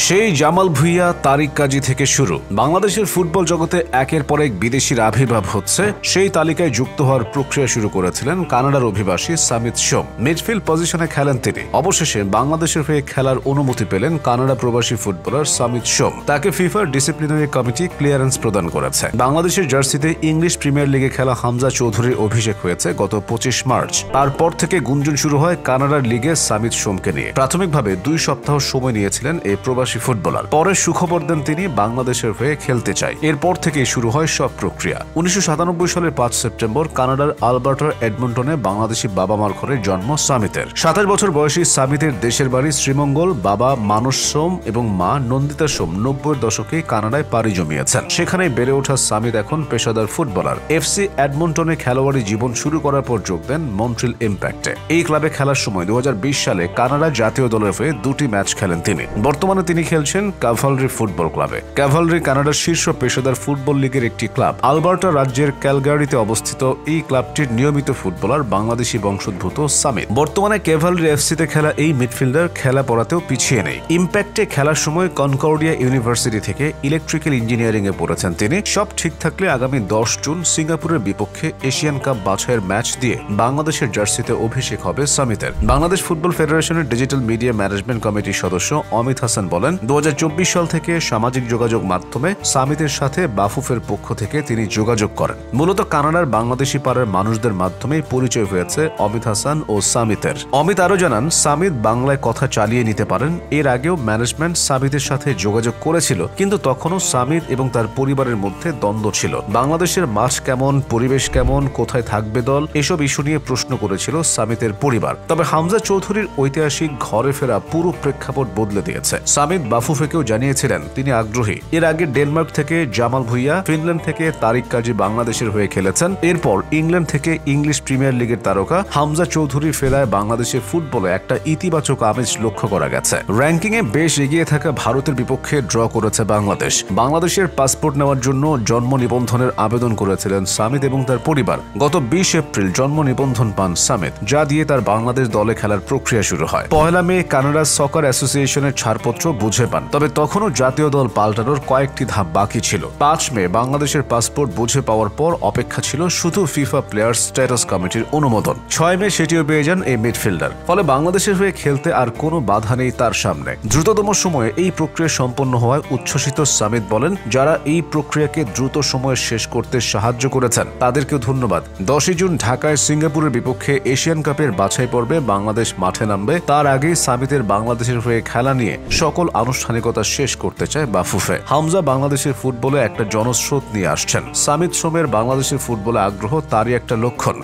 সেই জামাল ভুঁইয়া, তারিক কাজী থেকে শুরু বাংলাদেশের ফুটবল জগতে একের পর এক বিদেশির আবির্ভাব হচ্ছে। সেই তালিকায় যুক্ত হওয়ার প্রক্রিয়া শুরু করেছিলেন কানাডার অভিবাসী সামিত সোম। মিডফিল্ড পজিশনে খেলেন তিনি। অবশেষে বাংলাদেশের হয়ে খেলার অনুমতি পেলেন কানাডা প্রবাসী ফুটবলার সামিত সোম। তাকে ফিফার ডিসিপ্লিনারি কমিটি ক্লিয়ারেন্স প্রদান করেছে। বাংলাদেশের জার্সিতে ইংলিশ প্রিমিয়ার লিগে খেলা হামজা চৌধুরীর অভিষেক হয়েছে গত 25 মার্চ। তারপর থেকে গুঞ্জন শুরু হয় কানাডার লিগে সামিত সোমকে নিয়ে। প্রাথমিকভাবে 2 সপ্তাহ সময় নিয়েছিলেন এই প্রবাসী ফুটবলার। পরে সুখবর দেন তিনি বাংলাদেশের হয়ে খেলতে চাই। এরপর থেকেই শুরু হয় সব প্রক্রিয়া। 1997 সালের 5 সেপ্টেম্বর কানাডার আলবার্টার এডমন্টনে বাংলাদেশি বাবা মার ঘরে জন্ম সামিতের। 27 বছর বয়সী সামিতের দেশের বাড়ি শ্রীমঙ্গল। বাবা মানস সোম এবং মা নন্দিতা সোম 90-এর দশকে কানাডায় পাড়ি জমিয়েছেন। সেখানেই বেড়ে ওঠা সামিত এখন পেশাদার ফুটবলার। এফসি এডমন্টনে খেলোয়াড়ি জীবন শুরু করার পর যোগ দেন মন্ট্রিল ইম্প্যাক্টে। এই ক্লাবে খেলার সময় 2020 সালে কানাডা জাতীয় দলের হয়ে 2টি ম্যাচ খেলেন তিনি। বর্তমানে তিনি খেলছেন ক্যাভালরি ফুটবল ক্লাবে। ক্যাভালরি কানাডার শীর্ষ পেশাদার ফুটবল লিগের একটি ক্লাব। আলবার্টা রাজ্যের ক্যালগারিতে অবস্থিত এই ক্লাবটির নিয়মিত ফুটবলার বাংলাদেশি বংশোদ্ভূত সামিত। বর্তমানে ক্যাভালরি এফসিতে খেলা এই মিডফিল্ডার খেলা পড়াতেও পিছিয়ে নেই। ইম্প্যাক্টে খেলার সময় কনকর্ডিয়া ইউনিভার্সিটি থেকে ইলেকট্রিক্যাল ইঞ্জিনিয়ারিং এ পড়েছেন তিনি। সব ঠিক থাকলে আগামী 10 জুন সিঙ্গাপুরের বিপক্ষে এশিয়ান কাপ বাছাইয়ের ম্যাচ দিয়ে বাংলাদেশের জার্সিতে অভিষেক হবে সামিতের। বাংলাদেশ ফুটবল ফেডারেশনের ডিজিটাল মিডিয়া ম্যানেজমেন্ট কমিটির সদস্য অমিত হাসান বলেন, 2024 সাল থেকে সামাজিক যোগাযোগ মাধ্যমে সামিতের সাথে বাফুফের পক্ষ থেকে তিনি যোগাযোগ করেন। মূলত কানাডার বাংলাদেশি পাড়ার মানুষদের মাধ্যমেই পরিচয় হয়েছে অমিত হাসান ও সামিতের। অমিত আরো জানান, সামিত বাংলায় কথা চালিয়ে নিতে পারেন। এর আগেও ম্যানেজমেন্ট সামিতের সাথে যোগাযোগ করেছিল, কিন্তু তখনও সামিত এবং তার পরিবারের মধ্যে দ্বন্দ্ব ছিল। বাংলাদেশের মাঠ কেমন, পরিবেশ কেমন, কোথায় থাকবে দল, এসব ইস্যু নিয়ে প্রশ্ন করেছিল সামিতের পরিবার। তবে হামজা চৌধুরীর ঐতিহাসিক ঘরে ফেরা পুরো প্রেক্ষাপট বদলে দিয়েছে। সামিত বাফুফেকেও জানিয়েছিলেন তিনি আগ্রহী। এর আগে ডেনমার্ক থেকে জামাল ভুঁইয়া, ফিনল্যান্ড থেকে তারিক কাজী বাংলাদেশের হয়ে খেলেছেন। এরপর ইংল্যান্ড থেকে ইংলিশ প্রিমিয়ার লিগের তারকা হামজা চৌধুরী ফেরায় বাংলাদেশের ফুটবলে একটা ইতিবাচক আমেজ লক্ষ্য করা গেছে। র্যাঙ্কিংয়ে বেশ এগিয়ে থাকা ভারতের বিপক্ষে ড্র করেছে বাংলাদেশ। বাংলাদেশের পাসপোর্ট নেওয়ার জন্য জন্ম নিবন্ধনের আবেদন করেছিলেন সামিত এবং তার পরিবার। গত 20 এপ্রিল জন্ম নিবন্ধন পান সামিত, যা দিয়ে তার বাংলাদেশ দলে খেলার প্রক্রিয়া শুরু হয়। 1 মে কানাডা সকার অ্যাসোসিয়েশনের ছাড়পত্র বুঝে পান। তবে তখনও জাতীয় দল পাল্টানোর কয়েকটি ধাপ বাকি ছিল। 5 মে বাংলাদেশের পাসপোর্ট বুঝে পাওয়ার পর অপেক্ষা ছিল শুধু ফিফা প্লেয়ার্স স্ট্যাটাস কমিটির অনুমোদন। 6 মে সেটিও পেয়ে যান এই মিডফিল্ডার। ফলে বাংলাদেশের হয়ে খেলতে আর কোনো বাধা নেই তার সামনে। দ্রুততম সময়ে এই প্রক্রিয়া সম্পন্ন হওয়ায় উচ্ছ্বসিত সামিত বলেন, যারা এই প্রক্রিয়াকে দ্রুত সময়ে শেষ করতে সাহায্য করেছেন তাদেরকেও ধন্যবাদ। 10 জুন ঢাকায় সিঙ্গাপুরের বিপক্ষে এশিয়ান কাপের বাছাই পর্বে বাংলাদেশ মাঠে নামবে। তার আগে সামিতের বাংলাদেশের হয়ে খেলা নিয়ে সকল আনুষ্ঠানিকতা শেষ করতে চায় বাফুফে। হামজা বাংলাদেশের ফুটবলে একটা জনস্রোত নিয়ে আসছেন। সামিত সোমের বাংলাদেশের ফুটবলে আগ্রহ তারই একটা লক্ষণ।